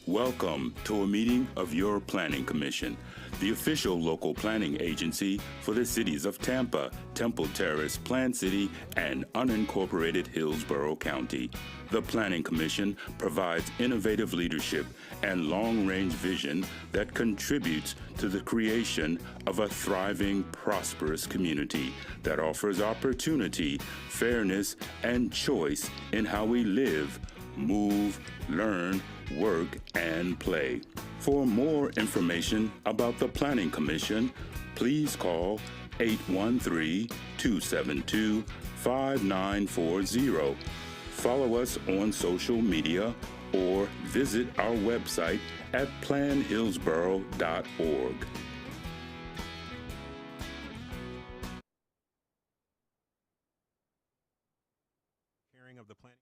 Welcome to a meeting of your Planning Commission, the official local planning agency for the cities of Tampa, Temple Terrace, Plant City, and unincorporated Hillsborough County. The Planning Commission provides innovative leadership and long-range vision that contributes to the creation of a thriving, prosperous community that offers opportunity, fairness, and choice in how we live, move, learn, work, and play. For more information about the Planning Commission, please call 813-272-5940. Follow us on social media or visit our website at planhillsborough.org. Hearing of the planning.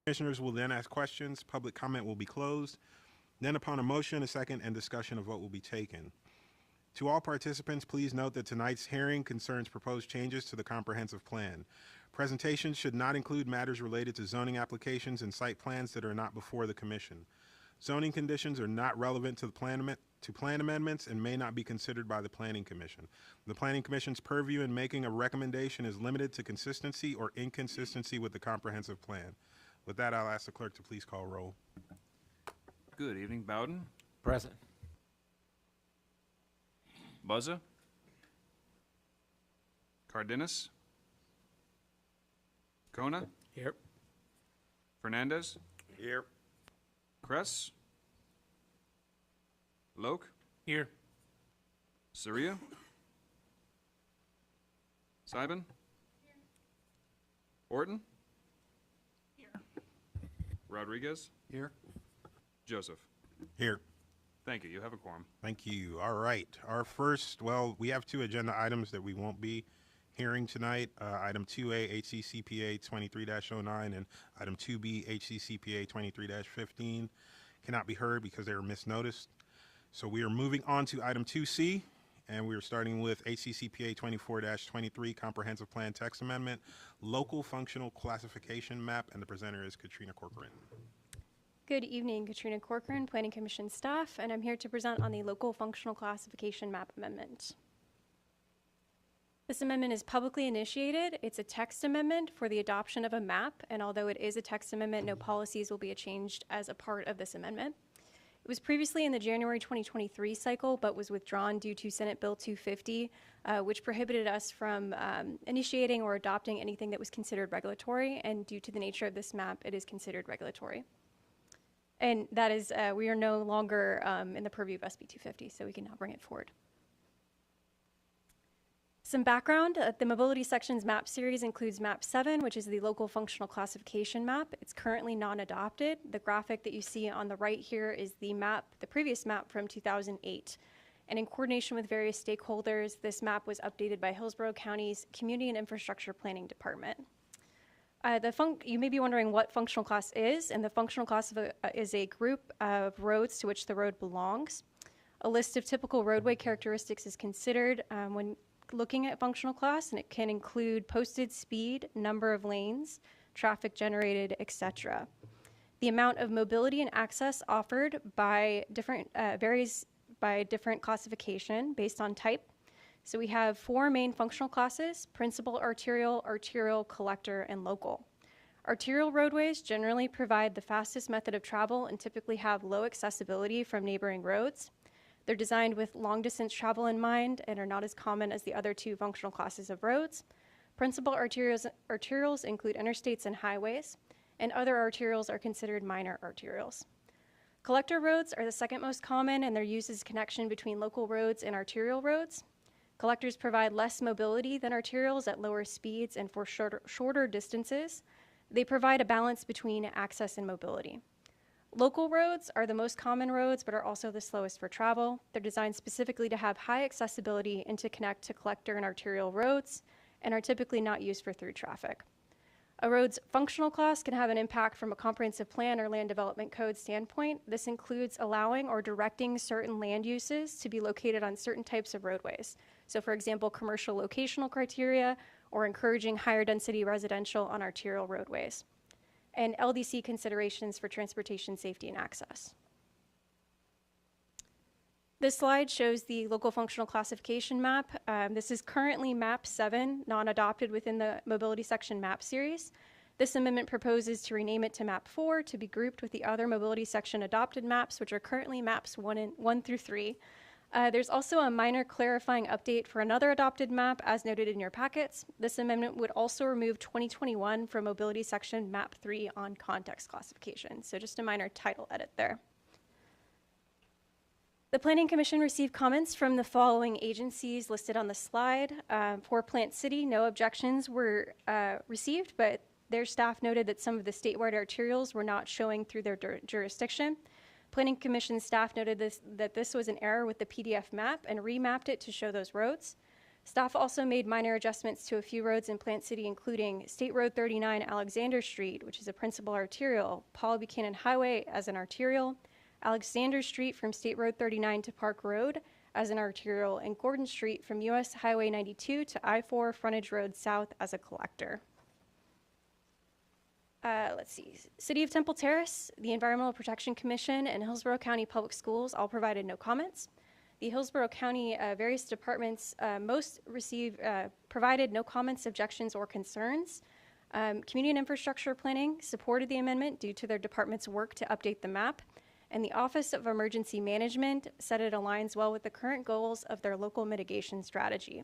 Commissioners will then ask questions. Public comment will be closed. Then upon a motion, a second, and discussion, a vote will be taken. To all participants, please note that tonight's hearing concerns proposed changes to the comprehensive plan. Presentations should not include matters related to zoning applications and site plans that are not before the Commission. Zoning conditions are not relevant to plan amendments and may not be considered by the Planning Commission. The Planning Commission's purview in making a recommendation is limited to consistency or inconsistency with the comprehensive plan. With that, I'll ask the clerk to please call roll. Good evening. Bowden. Present. Buzza. Cardenas. Kona. Here. Fernandez. Here. Kress. Loke. Here. Saria. Seiben. Orton. Rodriguez. Here. Joseph. Here. Thank you. You have a quorum. Thank you. All right. Our first, we have two agenda items that we won't be hearing tonight. Item 2A, HCCPA 23-09, and item 2B, HCCPA 23-15 cannot be heard because they were misnoticed. So we are moving on to item 2C, and we are starting with HCCPA 24-23, Comprehensive Plan Text Amendment, Local Functional Classification Map, and the presenter is Katrina Corcoran. Good evening, Katrina Corcoran, Planning Commission staff, and I'm here to present on the Local Functional Classification Map Amendment. This amendment is publicly initiated. It's a text amendment for the adoption of a map, and although it is a text amendment, no policies will be changed as a part of this amendment. It was previously in the January 2023 cycle, but was withdrawn due to Senate Bill 250, which prohibited us from initiating or adopting anything that was considered regulatory, and due to the nature of this map, it is considered regulatory. And that is, we are no longer in the purview of SB 250, so we can now bring it forward. Some background, the Mobility Sections map series includes map 7, which is the local functional classification map. It's currently non-adopted. The graphic that you see on the right here is the map, the previous map from 2008. And in coordination with various stakeholders, this map was updated by Hillsborough County's Community and Infrastructure Planning Department. You may be wondering what functional class is, and the functional class is a group of roads to which the road belongs. A list of typical roadway characteristics is considered when looking at functional class, and it can include posted speed, number of lanes, traffic generated, etc. The amount of mobility and access offered by varies by different classification based on type. So we have 4 main functional classes: principal arterial, arterial, collector, and local. Arterial roadways generally provide the fastest method of travel and typically have low accessibility from neighboring roads. They're designed with long distance travel in mind and are not as common as the other 2 functional classes of roads. Principal arterials include interstates and highways, and other arterials are considered minor arterials. Collector roads are the second most common, and they're used as a connection between local roads and arterial roads. Collectors provide less mobility than arterials at lower speeds and for shorter distances. They provide a balance between access and mobility. Local roads are the most common roads, but are also the slowest for travel. They're designed specifically to have high accessibility and to connect to collector and arterial roads, and are typically not used for through traffic. A road's functional class can have an impact from a comprehensive plan or land development code standpoint. This includes allowing or directing certain land uses to be located on certain types of roadways. So for example, commercial locational criteria, or encouraging higher density residential on arterial roadways, and LDC considerations for transportation safety and access. This slide shows the local functional classification map. This is currently map 7, non-adopted within the mobility section map series. This amendment proposes to rename it to map 4 to be grouped with the other mobility section adopted maps, which are currently maps 1 through 3. There's also a minor clarifying update for another adopted map as noted in your packets. This amendment would also remove 2021 from mobility section map 3 on context classification. So just a minor title edit there. The Planning Commission received comments from the following agencies listed on the slide. For Plant City, no objections were received, but their staff noted that some of the statewide arterials were not showing through their jurisdiction. Planning Commission staff noted that this was an error with the PDF map and remapped it to show those roads. Staff also made minor adjustments to a few roads in Plant City, including State Road 39 Alexander Street, which is a principal arterial, Paul Buchanan Highway as an arterial, Alexander Street from State Road 39 to Park Road as an arterial, and Gordon Street from US Highway 92 to I-4 Frontage Road South as a collector. Let's see. City of Temple Terrace, the Environmental Protection Commission, and Hillsborough County Public Schools all provided no comments. The Hillsborough County various departments provided no comments, objections, or concerns. Community and Infrastructure Planning supported the amendment due to their department's work to update the map, and the Office of Emergency Management said it aligns well with the current goals of their local mitigation strategy.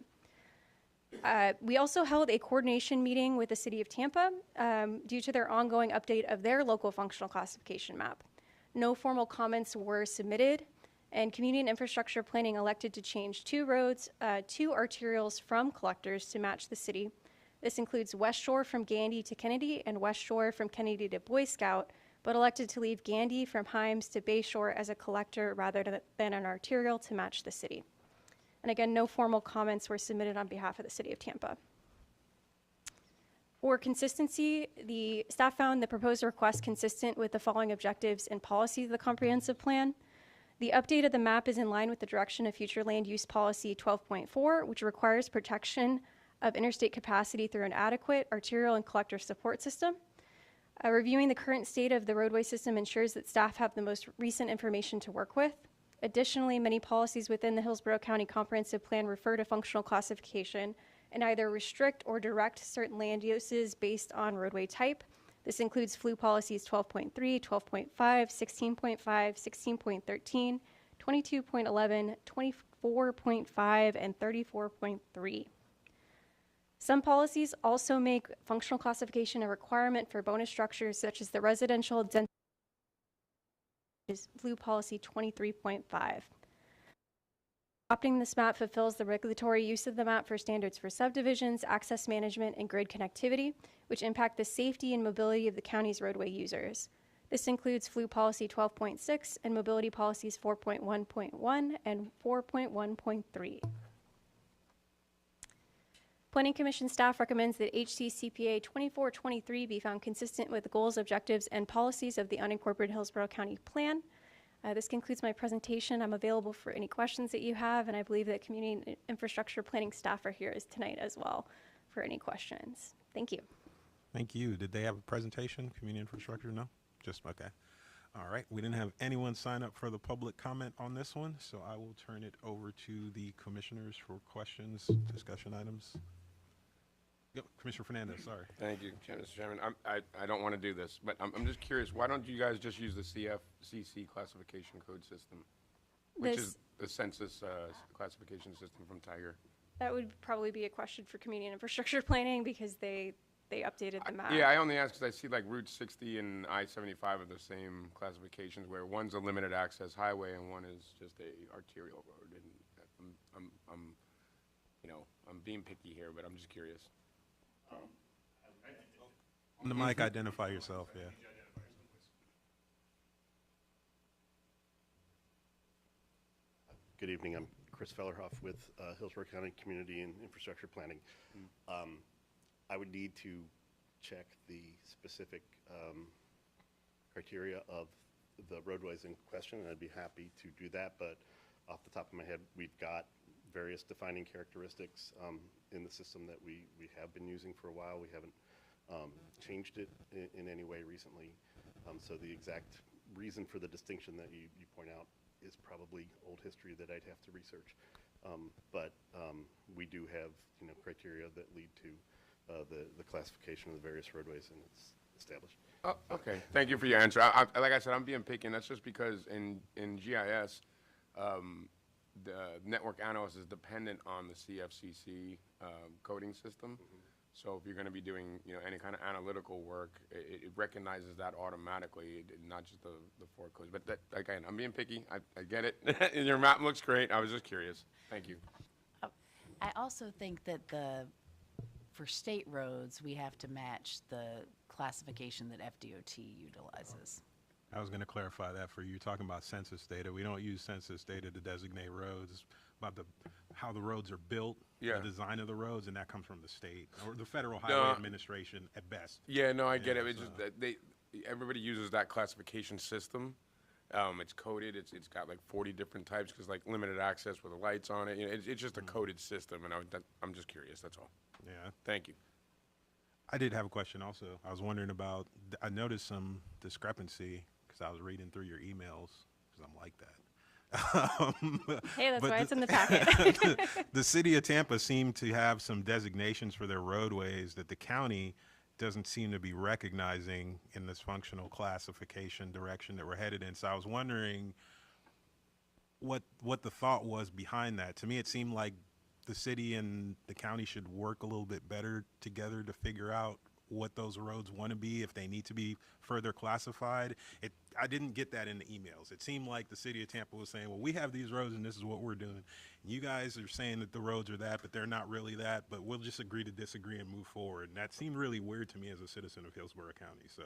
We also held a coordination meeting with the City of Tampa due to their ongoing update of their local functional classification map. No formal comments were submitted, and Community and Infrastructure Planning elected to change 2 roads, 2 arterials from collectors to match the city. This includes West Shore from Gandy to Kennedy and West Shore from Kennedy to Boy Scout, but elected to leave Gandy from Himes to Bay Shore as a collector rather than an arterial to match the city. And again, no formal comments were submitted on behalf of the City of Tampa. For consistency, the staff found the proposed request consistent with the following objectives and policies of the comprehensive plan. The update of the map is in line with the direction of future land use policy 12.4, which requires protection of interstate capacity through an adequate arterial and collector support system. Reviewing the current state of the roadway system ensures that staff have the most recent information to work with. Additionally, many policies within the Hillsborough County Comprehensive Plan refer to functional classification and either restrict or direct certain land uses based on roadway type. This includes FLU policies 12.3, 12.5, 16.5, 16.13, 22.11, 24.5, and 34.3. Some policies also make functional classification a requirement for bonus structures such as the residential density, which is FLU policy 23.5. Adopting this map fulfills the regulatory use of the map for standards for subdivisions, access management, and grid connectivity, which impact the safety and mobility of the county's roadway users. This includes FLU policy 12.6 and mobility policies 4.1.1 and 4.1.3. Planning Commission staff recommends that HCCPA 2423 be found consistent with the goals, objectives, and policies of the unincorporated Hillsborough County Plan. This concludes my presentation. I'm available for any questions that you have, and I believe that Community and Infrastructure Planning staff are here tonight as well for any questions. Thank you. Thank you. Did they have a presentation, Community Infrastructure? No? Just, okay. All right, we didn't have anyone sign up for the public comment on this one, so I will turn it over to the commissioners for questions, discussion items. Yep, Commissioner Fernandez, sorry. Thank you, Mr. Chairman. I don't want to do this, but I'm just curious, why don't you guys just use the CFCC classification code system, which is the census classification system from Tiger? That would probably be a question for community and infrastructure planning because they updated the map. Yeah, I only ask because I see like Route 60 and I-75 are the same classifications, where one's a limited access highway and one is just a arterial road. And I'm being picky here, but I'm just curious. On the mic, identify yourself, yeah. Good evening. I'm Chris Fellerhoff with Hillsborough County Community and Infrastructure Planning. I would need to check the specific criteria of the roadways in question, and I'd be happy to do that. But off the top of my head, we've got various defining characteristics in the system that we have been using for a while. We haven't changed it in any way recently. So the exact reason for the distinction that you point out is probably old history that I'd have to research. But we do have criteria that lead to the classification of the various roadways, and it's established. Oh, okay. Thank you for your answer. Like I said, I'm being picky, and that's just because in GIS, the network analyst is dependent on the CFCC coding system. Mm-hmm. So if you're going to be doing any kind of analytical work, it recognizes that automatically, not just the four codes. But that, again, I'm being picky. I get it. And your map looks great. I was just curious. Thank you. I also think that for state roads, we have to match the classification that FDOT utilizes. I was going to clarify that for you. You're talking about census data. We don't use census data to designate roads. It's about how the roads are built, yeah, the design of the roads, and that comes from the state or the Federal Highway Administration at best. Yeah, no, I get it. It's just that everybody uses that classification system. It's coded. It's got like 40 different types because like limited access with the lights on it. It's just a coded system, and I'm just curious. That's all. Yeah. Thank you. I did have a question also. I was wondering about. I noticed some discrepancy because I was reading through your emails because I'm like that. Hey, that's why it's in the packet. The city of Tampa seemed to have some designations for their roadways that the county doesn't seem to be recognizing in this functional classification direction that we're headed in. So I was wondering what the thought was behind that. To me, it seemed like the city and the county should work a little bit better together to figure out what those roads want to be, if they need to be further classified. I didn't get that in the emails. It seemed like the city of Tampa was saying, well, we have these roads and this is what we're doing. And you guys are saying that the roads are that, but they're not really that, but we'll just agree to disagree and move forward. And that seemed really weird to me as a citizen of Hillsborough County. So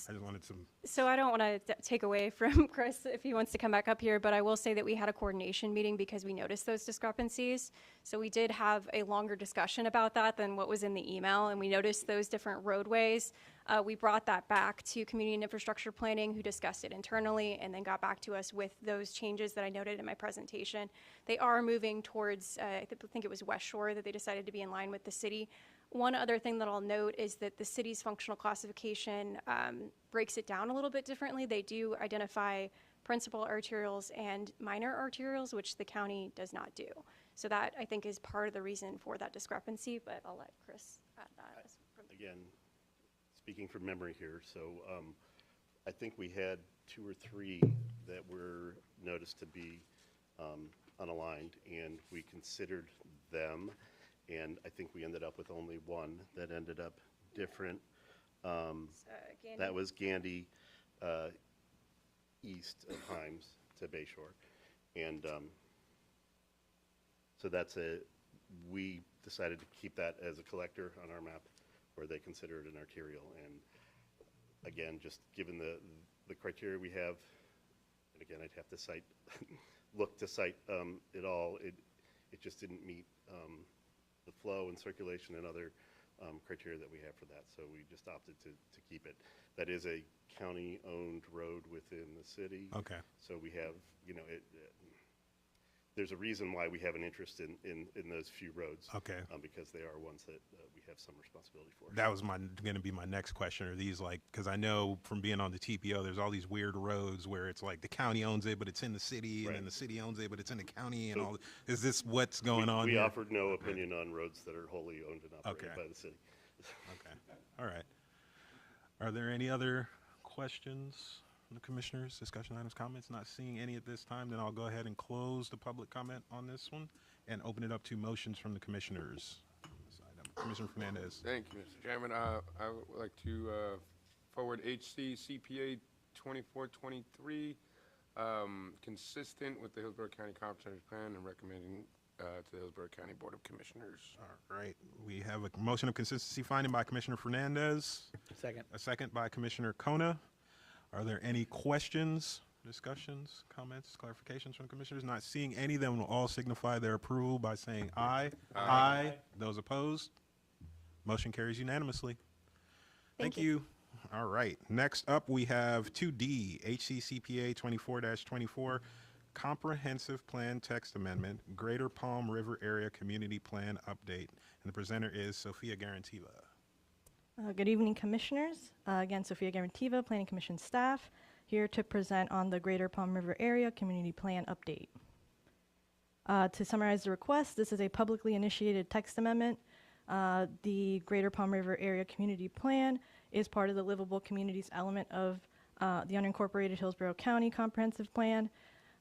I just wanted some. So I don't want to take away from Chris if he wants to come back up here, but I will say that we had a coordination meeting because we noticed those discrepancies. So we did have a longer discussion about that than what was in the email, and we noticed those different roadways. We brought that back to Community and Infrastructure Planning, who discussed it internally and then got back to us with those changes that I noted in my presentation. They are moving towards, I think it was West Shore that they decided to be in line with the city. One other thing that I'll note is that the city's functional classification breaks it down a little bit differently. They do identify principal arterials and minor arterials, which the county does not do. So that, I think, is part of the reason for that discrepancy, but I'll let Chris add that. Again, speaking from memory here, so I think we had 2 or 3 that were noticed to be unaligned, and we considered them, and I think we ended up with only one that ended up different. That was Gandy east of Himes to Bayshore, and so we decided to keep that as a collector on our map, where they consider it an arterial. And again, just given the criteria we have, and again, I'd have to look to cite it all, it just didn't meet the flow and circulation and other criteria that we have for that. So we just opted to keep it. That is a county-owned road within the city. Okay. So we have, there's a reason why we have an interest in those few roads. Okay. Because they are ones that we have some responsibility for. That was going to be my next question. Are these like, because I know from being on the TPO, there's all these weird roads where it's like the county owns it, but it's in the city, and Right. then the city owns it, but it's in the county, and So- all. Is this what's going on We here? offered no opinion on roads that are wholly owned and operated Okay. by the city. Okay. All right. Are there any other questions from the commissioners, discussion items, comments? Not seeing any at this time, then I'll go ahead and close the public comment on this one and open it up to motions from the commissioners. This item. Commissioner Fernandez. Thank you, Mr. Chairman. I would like to forward HC CPA 2423, consistent with the Hillsborough County Comprehensive Plan, and recommending to the Hillsborough County Board of Commissioners. All right. We have a motion of consistency finding by Commissioner Fernandez. Second. A second by Commissioner Kona. Are there any questions, discussions, comments, clarifications from commissioners? Not seeing any, then will all signify their approval by saying aye. Aye. Those opposed? Motion carries unanimously. Thank you. All right. Next up, we have 2D, HCCPA 24-24, Comprehensive Plan Text Amendment, Greater Palm River Area Community Plan Update. And the presenter is Sophia Garantiva. Good evening, Commissioners. Again, Sophia Garantiva, Planning Commission staff, here to present on the Greater Palm River Area Community Plan Update. To summarize the request, this is a publicly initiated text amendment. The Greater Palm River Area Community Plan is part of the livable communities element of the unincorporated Hillsborough County Comprehensive Plan.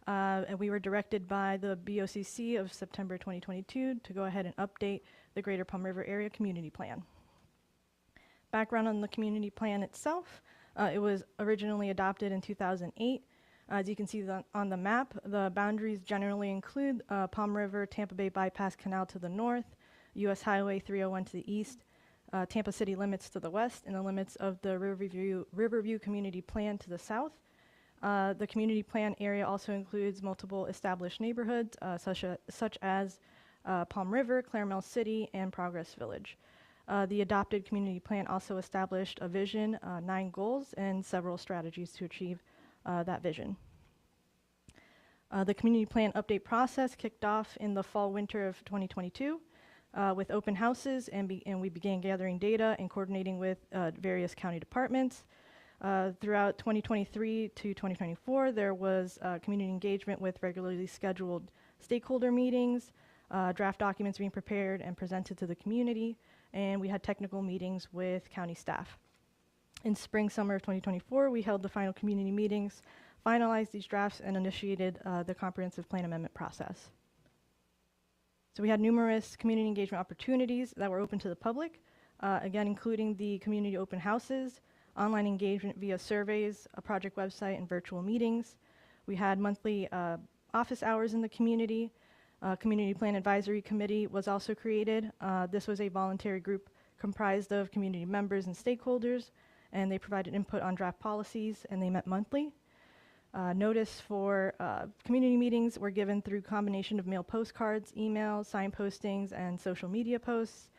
And we were directed by the BOCC of September 2022 to go ahead and update the Greater Palm River Area Community Plan. Background on the community plan itself, it was originally adopted in 2008. As you can see on the map, the boundaries generally include Palm River, Tampa Bay Bypass Canal to the north, US Highway 301 to the east, Tampa City limits to the west, and the limits of the Riverview Community Plan to the south. The community plan area also includes multiple established neighborhoods such as Palm River, Claremont City, and Progress Village. The adopted community plan also established a vision, 9 goals, and several strategies to achieve that vision. The community plan update process kicked off in the fall-winter of 2022 with open houses, and we began gathering data and coordinating with various county departments. Throughout 2023 to 2024, there was community engagement with regularly scheduled stakeholder meetings, draft documents being prepared and presented to the community, and we had technical meetings with county staff. In spring, summer of 2024, we held the final community meetings, finalized these drafts, and initiated the comprehensive plan amendment process. So we had numerous community engagement opportunities that were open to the public, again, including the community open houses, online engagement via surveys, a project website, and virtual meetings. We had monthly office hours in the community. Community Plan Advisory Committee was also created. This was a voluntary group comprised of community members and stakeholders, and they provided input on draft policies, and they met monthly. Notice for community meetings were given through combination of mail postcards, emails, sign postings, and social media posts.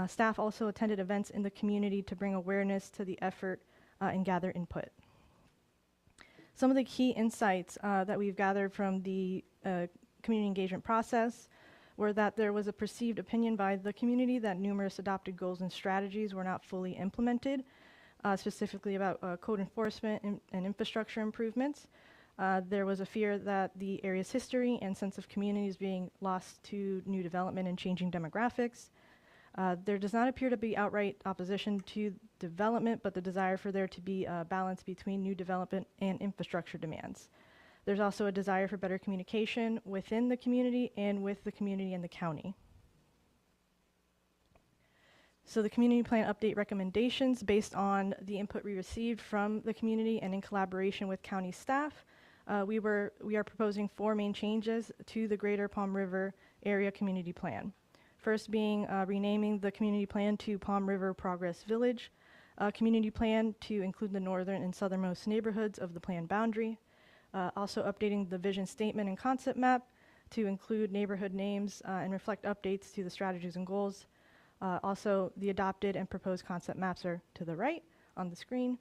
Staff also attended events in the community to bring awareness to the effort and gather input. Some of the key insights that we've gathered from the community engagement process were that there was a perceived opinion by the community that numerous adopted goals and strategies were not fully implemented, specifically about code enforcement and infrastructure improvements. There was a fear that the area's history and sense of community is being lost to new development and changing demographics. There does not appear to be outright opposition to development, but the desire for there to be a balance between new development and infrastructure demands. There's also a desire for better communication within the community and with the community and the county. So the community plan update recommendations based on the input we received from the community and in collaboration with county staff, we are proposing 4 main changes to the Greater Palm River Area Community Plan. First being renaming the community plan to Palm River Progress Village, community plan to include the northern and southernmost neighborhoods of the plan boundary. Also updating the vision statement and concept map to include neighborhood names and reflect updates to the strategies and goals. Also, the adopted and proposed concept maps are to the right on the screen.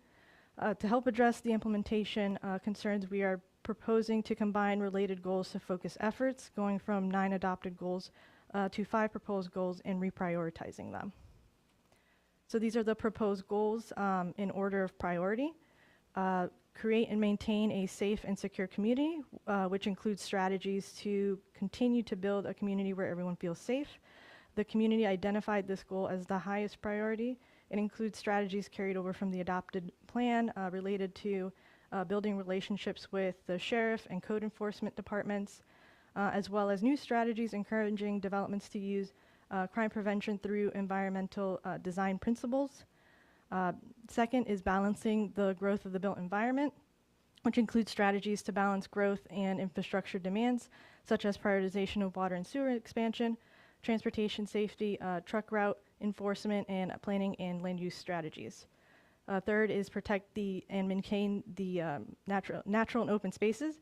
To help address the implementation concerns, we are proposing to combine related goals to focus efforts, going from 9 adopted goals to 5 proposed goals and reprioritizing them. So these are the proposed goals in order of priority. Create and maintain a safe and secure community, which includes strategies to continue to build a community where everyone feels safe. The community identified this goal as the highest priority. It includes strategies carried over from the adopted plan related to building relationships with the sheriff and code enforcement departments, as well as new strategies encouraging developments to use crime prevention through environmental design principles. Second is balancing the growth of the built environment, which includes strategies to balance growth and infrastructure demands, such as prioritization of water and sewer expansion, transportation safety, truck route enforcement, and planning and land use strategies. Third is protect and maintain the natural and open spaces.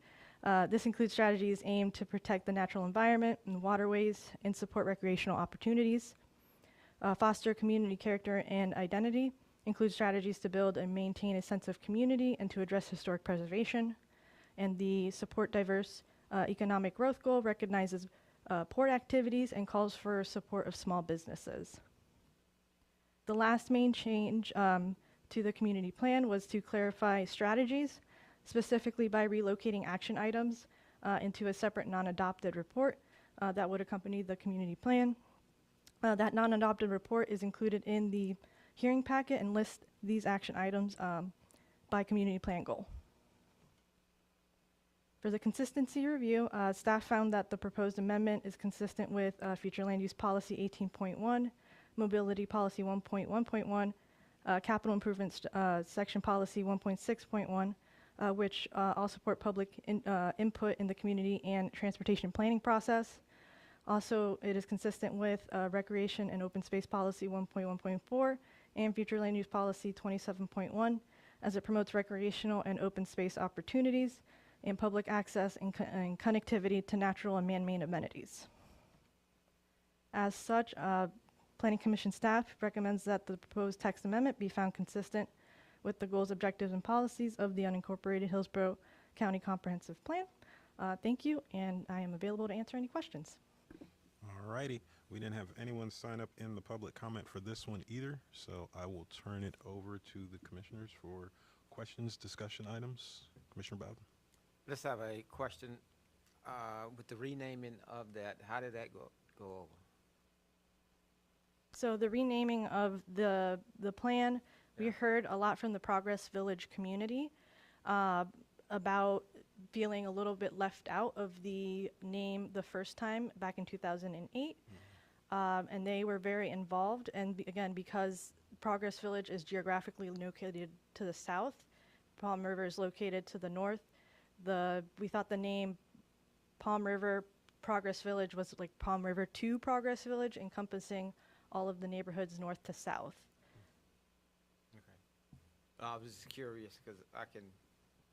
This includes strategies aimed to protect the natural environment and waterways and support recreational opportunities. Foster community character and identity includes strategies to build and maintain a sense of community and to address historic preservation. And the support diverse economic growth goal recognizes port activities and calls for support of small businesses. The last main change to the community plan was to clarify strategies, specifically by relocating action items into a separate non-adopted report that would accompany the community plan. That non-adopted report is included in the hearing packet and lists these action items by community plan goal. For the consistency review, staff found that the proposed amendment is consistent with Future Land Use Policy 18.1, Mobility Policy 1.1.1, Capital Improvements Section Policy 1.6.1, which all support public input in the community and transportation planning process. Also, it is consistent with Recreation and Open Space Policy 1.1.4 and Future Land Use Policy 27.1, as it promotes recreational and open space opportunities and public access and connectivity to natural and man-made amenities. As such, Planning Commission staff recommends that the proposed text amendment be found consistent with the goals, objectives, and policies of the unincorporated Hillsborough County Comprehensive Plan. Thank you, and I am available to answer any questions. All righty. We didn't have anyone sign up in the public comment for this one either, so I will turn it over to the commissioners for questions, discussion items. Commissioner Bowden. Let's have a question with the renaming of that. How did that go over? So the renaming of the plan, we heard a lot from the Progress Village community about feeling a little bit left out of the name the first time back in 2008. And they were very involved. And again, because Progress Village is geographically located to the south, Palm River is located to the north, we thought the name Palm River Progress Village was like Palm River to Progress Village, encompassing all of the neighborhoods north to south. Okay. I was just curious because I can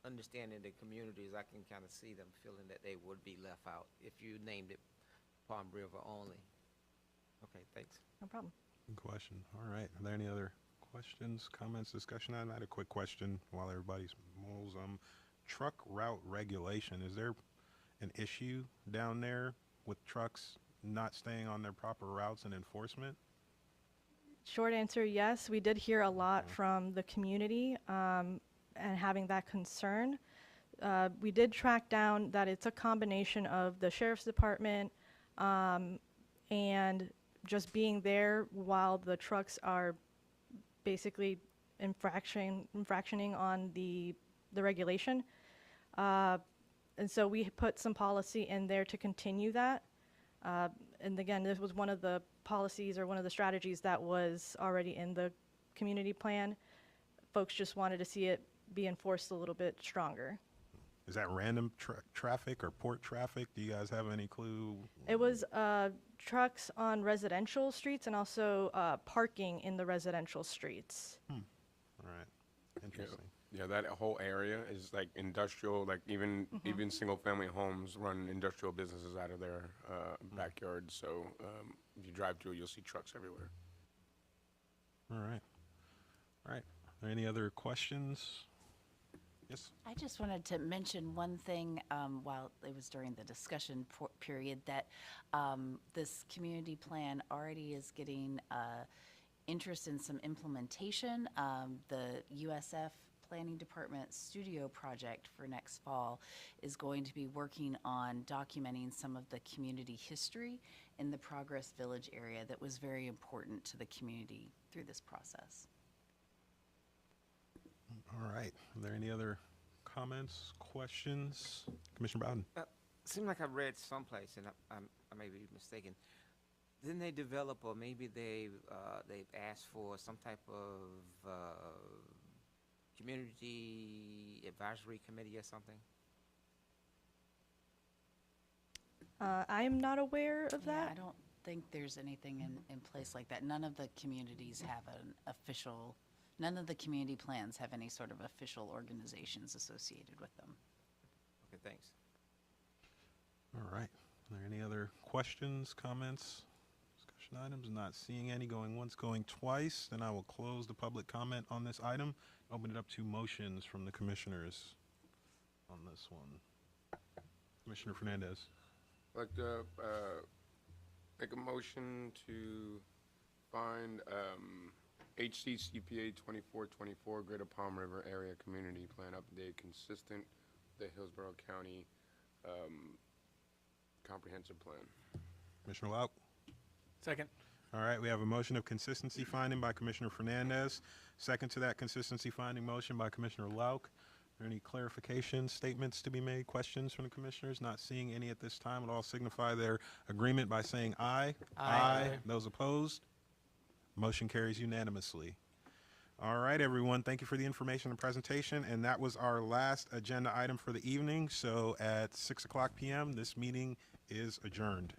understand in the communities, I can kind of see them feeling that they would be left out if you named it Palm River only. Okay, thanks. No problem. Good question. All right. Are there any other questions, comments, discussion? I had a quick question while everybody's mulls. Truck route regulation. Is there an issue down there with trucks not staying on their proper routes and enforcement? Short answer, yes. We did hear a lot from the community and having that concern. We did track down that it's a combination of the sheriff's department and just being there while the trucks are basically infractioning on the regulation. And so we put some policy in there to continue that. And again, this was one of the policies or one of the strategies that was already in the community plan. Folks just wanted to see it be enforced a little bit stronger. Is that random traffic or port traffic? Do you guys have any clue? It was trucks on residential streets and also parking in the residential streets. All right. Interesting. Yeah, that whole area is like industrial, like even single-family homes run industrial businesses out of their backyard. So if you drive through, you'll see trucks everywhere. All right. All right. Are there any other questions, Yes. I just wanted to mention one thing while it was during the discussion period that this community plan already is getting interest in some implementation. The USF Planning Department studio project for next fall is going to be working on documenting some of the community history in the Progress Village area that was very important to the community through this process. All right. Are there any other comments, questions? Commissioner Bowden? Seemed like I read someplace, and I may be mistaken. Didn't they develop, or maybe they've asked for some type of community advisory committee or something? I am not aware of Yeah, that. I don't think there's anything in place like that. None of the communities have an official, none of the community plans have any sort of official organizations associated with them. Okay, thanks. All right. Are there any other questions, comments, discussion items? Not seeing any. Going once, going twice. Then I will close the public comment on this item. Open it up to motions from the commissioners on this one. Commissioner Fernandez. I'd like to make a motion to find HCCPA 2424 Greater Palm River Area Community Plan update consistent with the Hillsborough County Comprehensive Plan. Commissioner Lauk. Second. All right, we have a motion of consistency finding by Commissioner Fernandez. Second to that consistency finding motion by Commissioner Lauk. Are there any clarifications, statements to be made, questions from the commissioners? Not seeing any at this time. Would all signify their agreement by saying aye. Aye. Those opposed? Motion carries unanimously. All right, everyone. Thank you for the information and presentation. And that was our last agenda item for the evening. So at 6:00 p.m., this meeting is adjourned.